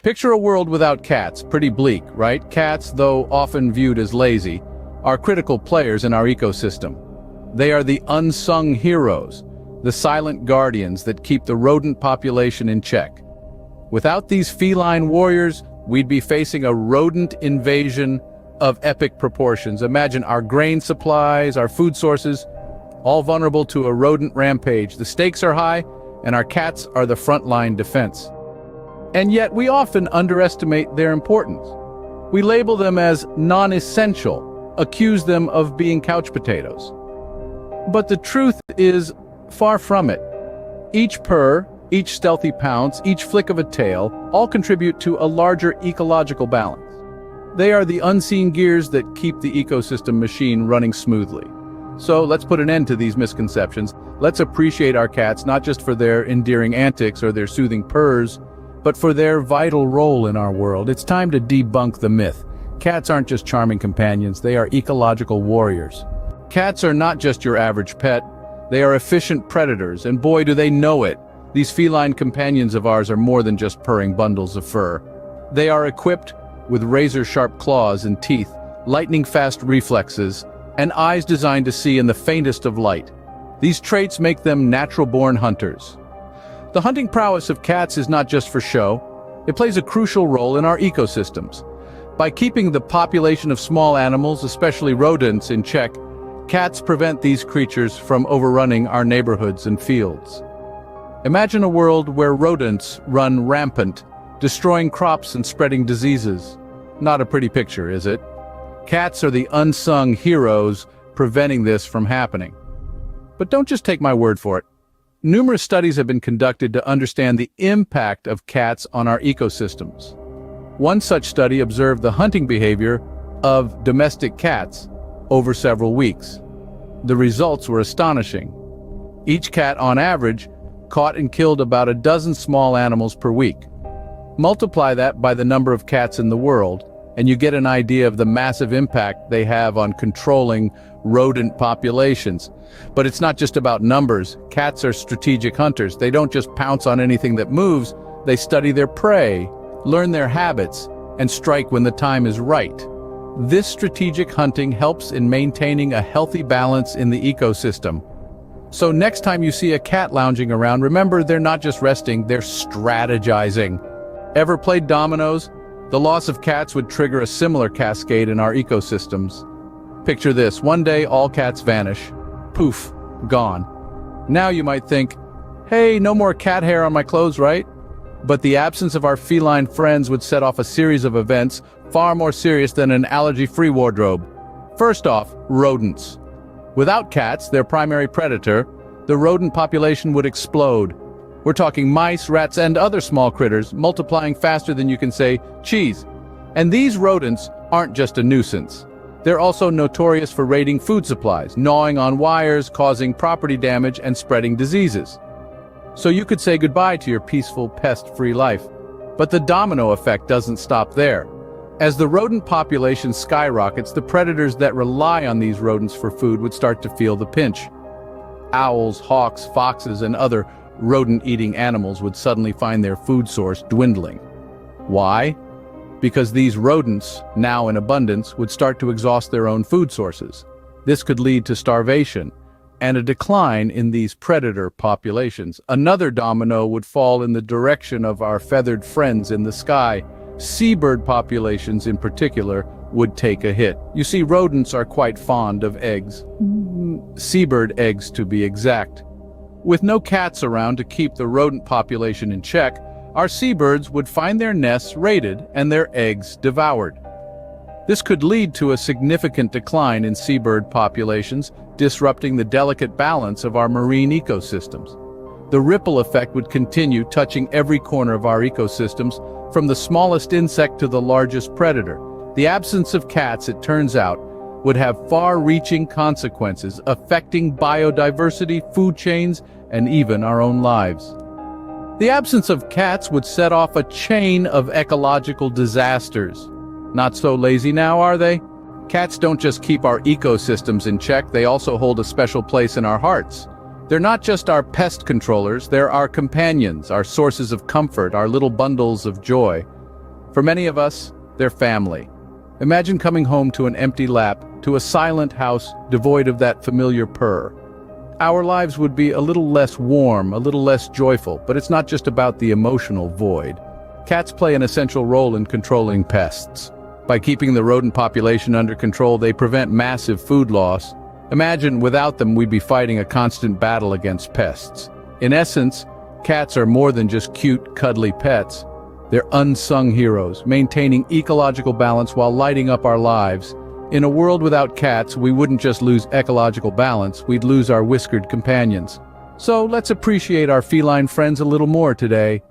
Picture a world without cats, pretty bleak, right? Cats, though often viewed as lazy, are critical players in our ecosystem. They are the unsung heroes, the silent guardians that keep the rodent population in check. Without these feline warriors, we'd be facing a rodent invasion of epic proportions. Imagine our grain supplies, our food sources, all vulnerable to a rodent rampage. The stakes are high, and our cats are the frontline defense. And yet we often underestimate their importance. We label them as non-essential, accuse them of being couch potatoes. But the truth is far from it. Each purr, each stealthy pounce, each flick of a tail, all contribute to a larger ecological balance. They are the unseen gears that keep the ecosystem machine running smoothly. So let's put an end to these misconceptions. Let's appreciate our cats not just for their endearing antics or their soothing purrs, but for their vital role in our world. It's time to debunk the myth. Cats aren't just charming companions, they are ecological warriors. Cats are not just your average pet, they are efficient predators, and boy do they know it. These feline companions of ours are more than just purring bundles of fur. They are equipped with razor-sharp claws and teeth, lightning-fast reflexes, and eyes designed to see in the faintest of light. These traits make them natural-born hunters. The hunting prowess of cats is not just for show, it plays a crucial role in our ecosystems. By keeping the population of small animals, especially rodents, in check, cats prevent these creatures from overrunning our neighborhoods and fields. Imagine a world where rodents run rampant, destroying crops and spreading diseases. Not a pretty picture, is it? Cats are the unsung heroes preventing this from happening. But don't just take my word for it. Numerous studies have been conducted to understand the impact of cats on our ecosystems. One such study observed the hunting behavior of domestic cats over several weeks. The results were astonishing. Each cat, on average, caught and killed about a dozen small animals per week. Multiply that by the number of cats in the world, and you get an idea of the massive impact they have on controlling rodent populations. But it's not just about numbers. Cats are strategic hunters. They don't just pounce on anything that moves, they study their prey, learn their habits, and strike when the time is right. This strategic hunting helps in maintaining a healthy balance in the ecosystem. So next time you see a cat lounging around, remember they're not just resting, they're strategizing. Ever played dominoes? The loss of cats would trigger a similar cascade in our ecosystems. Picture this, one day all cats vanish. Poof, gone. Now you might think, hey, no more cat hair on my clothes, right? But the absence of our feline friends would set off a series of events far more serious than an allergy-free wardrobe. First off, rodents. Without cats, their primary predator, the rodent population would explode. We're talking mice, rats, and other small critters, multiplying faster than you can say cheese. And these rodents aren't just a nuisance. They're also notorious for raiding food supplies, gnawing on wires, causing property damage, and spreading diseases. So you could say goodbye to your peaceful, pest-free life. But the domino effect doesn't stop there. As the rodent population skyrockets, the predators that rely on these rodents for food would start to feel the pinch. Owls, hawks, foxes, and other rodent-eating animals would suddenly find their food source dwindling. Why? Because these rodents, now in abundance, would start to exhaust their own food sources. This could lead to starvation and a decline in these predator populations. Another domino would fall in the direction of our feathered friends in the sky. Seabird populations in particular would take a hit. You see, rodents are quite fond of eggs. Seabird eggs, to be exact. With no cats around to keep the rodent population in check, our seabirds would find their nests raided and their eggs devoured. This could lead to a significant decline in seabird populations, disrupting the delicate balance of our marine ecosystems. The ripple effect would continue, touching every corner of our ecosystems, from the smallest insect to the largest predator. The absence of cats, it turns out, would have far-reaching consequences, affecting biodiversity, food chains, and even our own lives. The absence of cats would set off a chain of ecological disasters. Not so lazy now, are they? Cats don't just keep our ecosystems in check, they also hold a special place in our hearts. They're not just our pest controllers, they're our companions, our sources of comfort, our little bundles of joy. For many of us, they're family. Imagine coming home to an empty lap, to a silent house devoid of that familiar purr. Our lives would be a little less warm, a little less joyful, but it's not just about the emotional void. Cats play an essential role in controlling pests. By keeping the rodent population under control, they prevent massive food loss. Imagine without them we'd be fighting a constant battle against pests. In essence, cats are more than just cute, cuddly pets. They're unsung heroes, maintaining ecological balance while lighting up our lives. In a world without cats, we wouldn't just lose ecological balance, we'd lose our whiskered companions. So let's appreciate our feline friends a little more today.